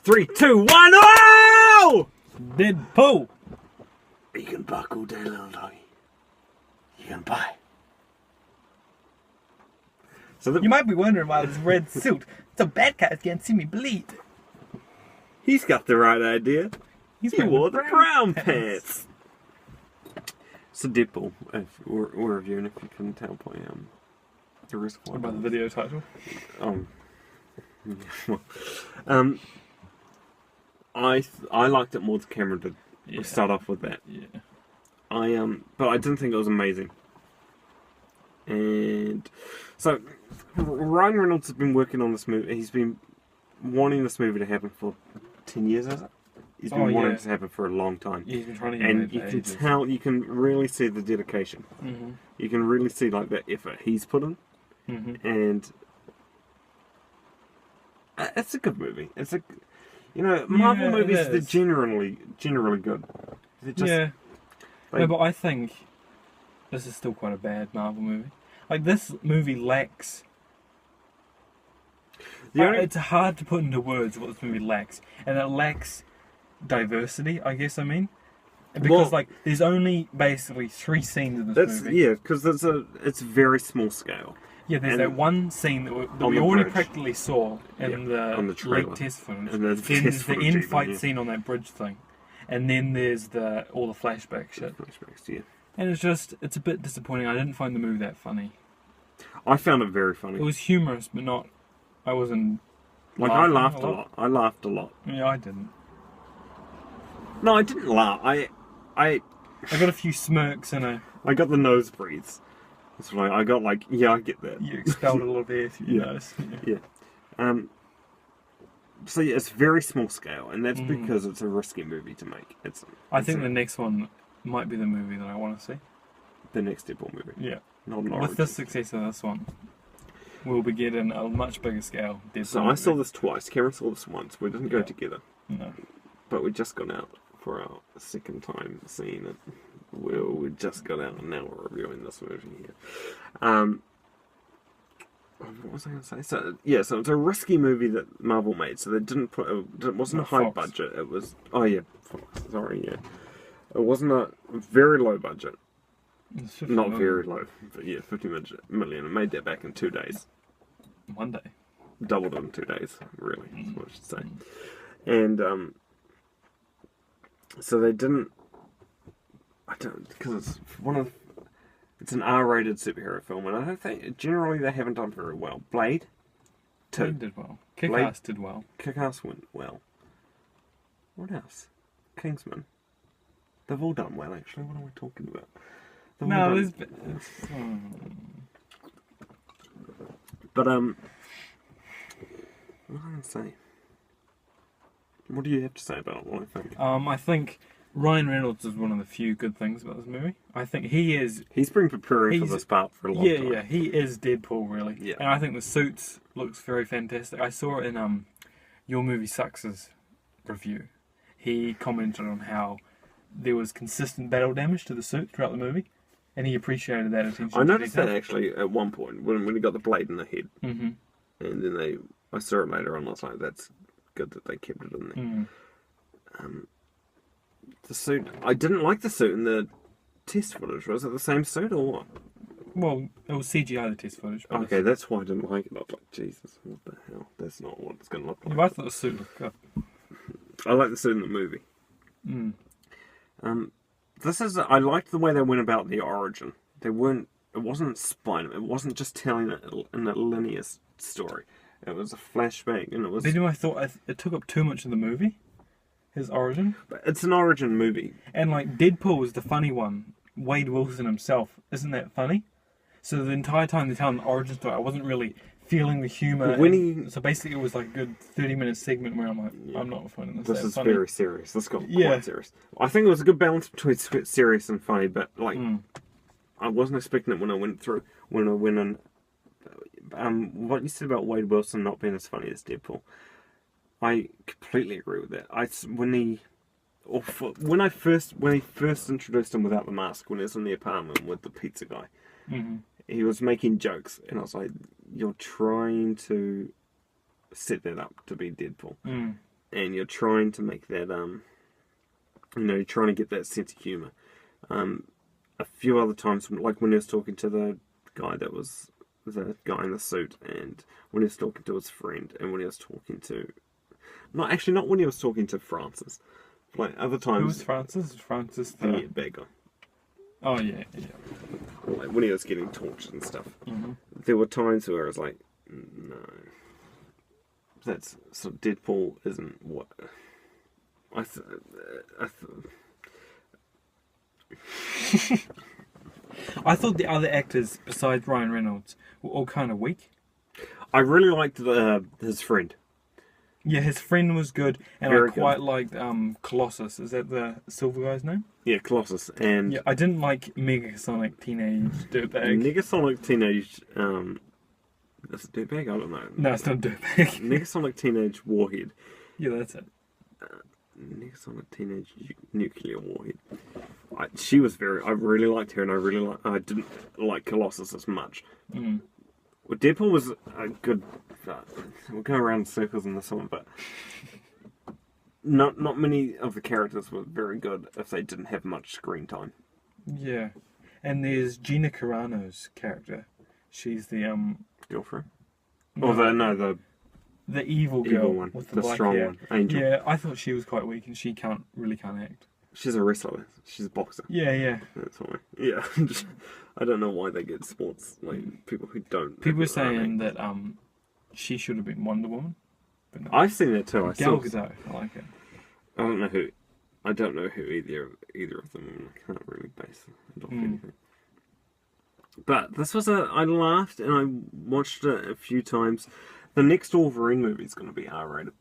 3, 2, 1, oh! Deadpool! You can bark all day, little doggy. You can bite. So You might be wondering why this red suit, so bad guys can't see me bleed. he's got the right idea. He wearing wore the brown pants. So Deadpool, if we're reviewing, if you couldn't tell by the risk. What about the video title? I liked it more than Cameron did. Yeah. We start off with that. Yeah. But I didn't think it was amazing. And so Ryan Reynolds has been working on this movie. He's been wanting this movie to happen for 10 years, has it? He's been wanting it to happen for a long time. Yeah, he's been trying to and you can tell, you can really see the dedication. Mm-hmm. You can really see like the effort he's put in. Mm-hmm. And it's a good movie. It's a, Marvel movies, they're generally good. They're just, no, but I think this is still quite a bad Marvel movie. Like, this movie lacks... it's hard to put into words what this movie lacks. And it lacks diversity, I guess I mean. Because, there's only basically 3 scenes in this movie. Yeah, because it's very small scale. Yeah, there's that one scene that we already practically saw in the leaked test footage. And then there's the end fight scene on that bridge thing. And then there's all the flashback shit. Flashbacks, yeah. And it's a bit disappointing. I didn't find the movie that funny. I found it very funny. It was humorous, but not... I wasn't... I laughed a lot. I laughed a lot. Yeah, I didn't. No, I didn't laugh. I got a few smirks and I got the nosebreathes. That's right. I got I get that. You expelled a lot of air through your nose. Yeah. So yeah, it's very small scale, and that's because it's a risky movie to make. I think the next one might be the movie that I want to see. The next Deadpool movie. Yeah. Not an origin. With the success of this one, we'll be getting a much bigger scale Deadpool So I saw this twice. Cameron saw this once. We didn't go together. No. But we just got out for our second time seeing it. We just got out and now we're reviewing this movie here. What was I going to say? So it's a risky movie that Marvel made. So they didn't put. It wasn't a high budget. It was. Oh yeah, Fox. Sorry, yeah. It wasn't a very low budget. Not very low, but yeah, 50 million. It made that back in 2 days. 1 day. Doubled it in 2 days. Really, is what I should say. And so they didn't. I don't, because it's an R-rated superhero film, and I don't think generally they haven't done very well. Blade 2 Blade did well. Kick-Ass did well. Kick-Ass went well. What else? Kingsman. They've all done well, actually. What am I talking about? No, there's... But, what am I going to say? What do you have to say about what I think? I think Ryan Reynolds is one of the few good things about this movie. I think he is... He's been preparing for this part for a long time. Yeah, he is Deadpool, really. Yeah. And I think the suits looks very fantastic. I saw it in Your Movie Sucks' review. He commented on how there was consistent battle damage to the suit throughout the movie, and he appreciated that attention. I noticed that actually at one point when he got the blade in the head, mm-hmm. and then I saw it later on. I was like, "That's good that they kept it in there." Mm. The suit, I didn't like the suit in the test footage. Was it the same suit or what? Well, it was CGI, the test footage. Okay, that's why I didn't like it. I was like, Jesus, what the hell? That's not what it's going to look like. Yeah, I thought the suit looked good. I like the suit in the movie. Mm. I liked the way they went about the origin. It wasn't spine. It wasn't just telling it in a linear story. It was a flashback, and it was... But I thought it took up too much of the movie, his origin. But it's an origin movie. And Deadpool was the funny one. Wade Wilson himself. Isn't that funny? So the entire time they're telling the origin story, I wasn't really feeling the humour. So basically it was a good 30-minute segment where I'm like, I'm not finding this This is funny. very serious. This got quite serious. I think it was a good balance between serious and funny, but I wasn't expecting it when I went in. What you said about Wade Wilson not being as funny as Deadpool, I completely agree with that. When he first introduced him without the mask, when he was in the apartment with the pizza guy, he was making jokes, and I was like, "You're trying to set that up to be Deadpool." and you're trying to make that you're trying to get that sense of humour. A few other times, like when he was talking to the guy in the suit, and when he was talking to his friend, and when he was talking to not when he was talking to Francis, like other times. Who was Francis? Francis the bad guy. Oh yeah. Like when he was getting tortured and stuff. Mm-hmm. There were times where I was like, no, that's so Deadpool isn't what I thought the other actors besides Ryan Reynolds were all kind of weak. I really liked his friend. Yeah, his friend was good, and Very I quite liked Colossus. Is that the silver guy's name? Yeah, Colossus. And yeah, I didn't like Megasonic Teenage Dirtbag. Negasonic Teenage is it Dirtbag? I don't know. No, it's not Dirtbag. Negasonic Teenage Warhead. Yeah, that's it. Negasonic Teenage Nuclear Warhead. She was I really liked her, and I didn't like Colossus as much. Mm. Well, Deadpool was a good. We'll go around in circles in this one, but not many of the characters were very good if they didn't have much screen time. Yeah, and there's Gina Carano's character. She's the girlfriend. No, the evil girl evil one, with the the black strong hair. one, Angel. Yeah, I thought she was quite weak, and she can't act. She's a wrestler. She's a boxer. Yeah. That's why. Yeah, I don't know why they get sports like people who don't. People were saying that she should have been Wonder Woman. But no. I've seen that too. Gal Gadot, I like it. I don't know who. I don't know who either of them. I can't really base it off anything. But this was I laughed and I watched it a few times. The next Wolverine movie is going to be R-rated.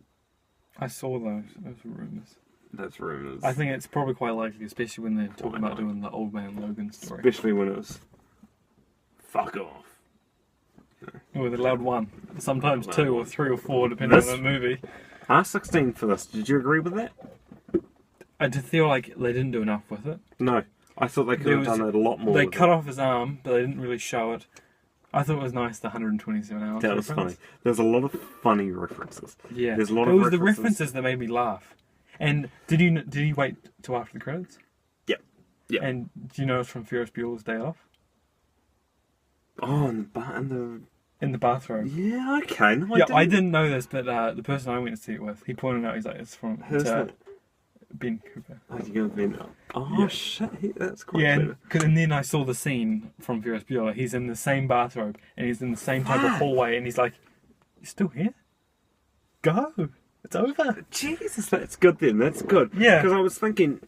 I saw those rumours. That's rumours. I think it's probably quite likely, especially when they're talking about doing the Old Man Logan story. Especially when it was fuck off. With allowed one, sometimes two or three or four, depending on the movie. R16 for this. Did you agree with that? I did feel like they didn't do enough with it. No, I thought they could have done it a lot more. They cut off his arm, but they didn't really show it. I thought it was nice, the 127 hours. That was funny. There's a lot of funny references. Yeah, there's a lot it of was references. the references that made me laugh. And did you wait till after the credits? Yeah. And do you know it's from Ferris Bueller's Day Off? Oh, in the bathroom. Yeah, okay. No, I didn't know this, but the person I went to see it with, he pointed out. He's like, it's from Ben Cooper. Oh, you're going Ben? Oh yeah. Shit, that's quite clever. Yeah, and then I saw the scene from Ferris Bueller. He's in the same bathrobe and he's in the same type of hallway, and he's like, "You still here? Go! It's over." Jesus, that's good then. That's good. Yeah. Because I was thinking,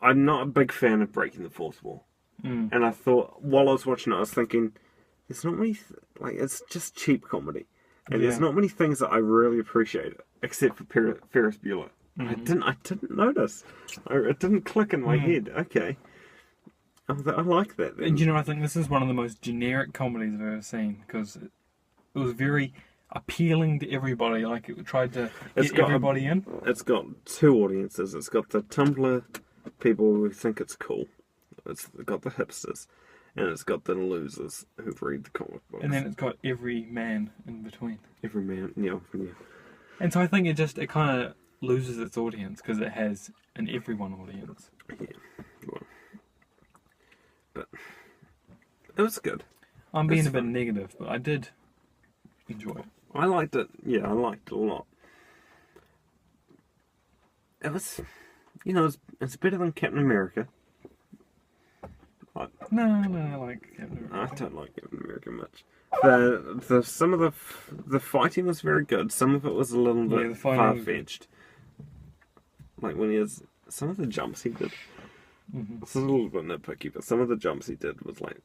I'm not a big fan of breaking the fourth wall, and I thought while I was watching it, I was thinking, there's not many it's just cheap comedy, and there's not many things that I really appreciate except for Ferris Bueller. I didn't notice. It didn't click in my head. Okay. I like that then. And I think this is one of the most generic comedies I've ever seen, because it was very appealing to everybody. Like, it tried to get everybody in. It's got two audiences. It's got the Tumblr people who think it's cool. It's got the hipsters. And it's got the losers who read the comic books. And then it's got every man in between. Every man, yeah. And so I think it kind of loses its audience because it has an everyone audience. Yeah, well, but it was good. I'm being a bit negative, but I did enjoy it. I liked it. Yeah, I liked it a lot. It was, it's better than Captain America. No, I like Captain America. I don't like Captain America much. Some of the fighting was very good. Some of it was a little bit far-fetched. Like when some of the jumps he did. This is a little bit nitpicky, but some of the jumps he did was like.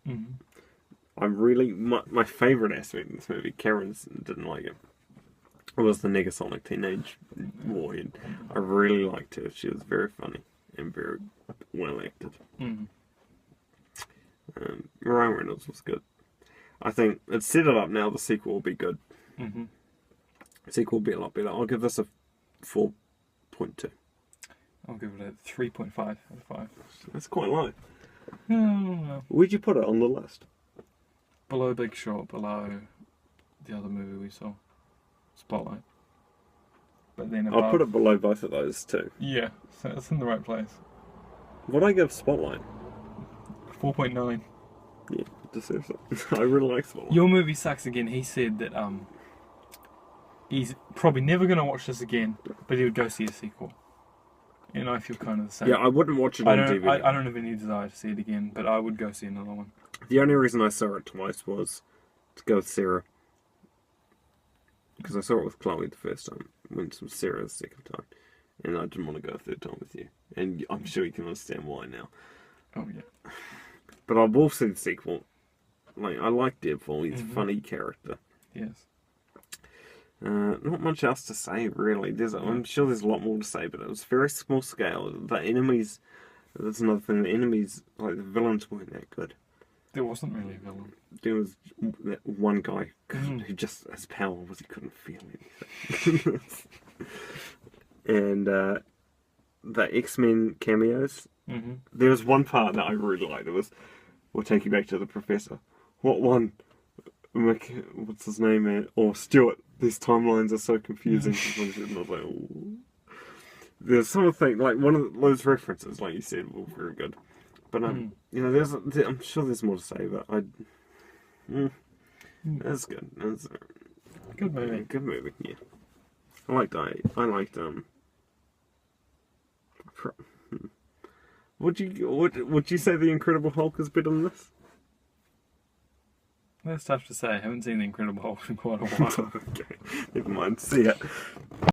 I'm really my favourite aspect in this movie. Karen didn't like it. It was the Negasonic Teenage Warhead. I really liked her. She was very funny and very well acted. Ryan Reynolds was good. I think it's set it up now. The sequel will be good. The sequel will be a lot better. I'll give this a 4.2. I'll give it a 3.5 out of 5. That's quite low. No. Where'd you put it on the list? Below Big Short, below the other movie we saw, Spotlight. but then above. I'll put it below both of those too. Yeah, so it's in the right place. What do I give Spotlight? 4.9. Yeah, deserves it. I really like Spotlight. Your movie sucks again. He said that he's probably never going to watch this again, but he would go see a sequel. And I feel kind of the same. Yeah, I wouldn't watch it on DVD. I don't have any desire to see it again, but I would go see another one. The only reason I saw it twice was to go with Sarah. Because I saw it with Chloe the first time, went to Sarah the second time, and I didn't want to go a third time with you. And I'm sure you can understand why now. Oh, yeah. But I will see the sequel. Like, I like Deadpool, he's a funny character. Yes. Not much else to say, really. I'm sure there's a lot more to say, but it was very small scale. The enemies, that's another thing, the enemies, like the villains weren't that good. There wasn't really a villain. There was that one guy who just, his power was he couldn't feel anything. And the X-Men cameos, there was one part that I really liked. It was, we'll take you back to the Professor. What one? What's his name, man? Or Stuart. These timelines are so confusing. And I was like, ooh. There's something, like one of those references, like you said, were very good. But, you know, I'm sure there's more to say, but that's good. That's good movie. Good movie, yeah. I liked, would you say The Incredible Hulk is better than this? That's tough to say. I haven't seen The Incredible Hulk in quite a while. Okay, never mind. See ya.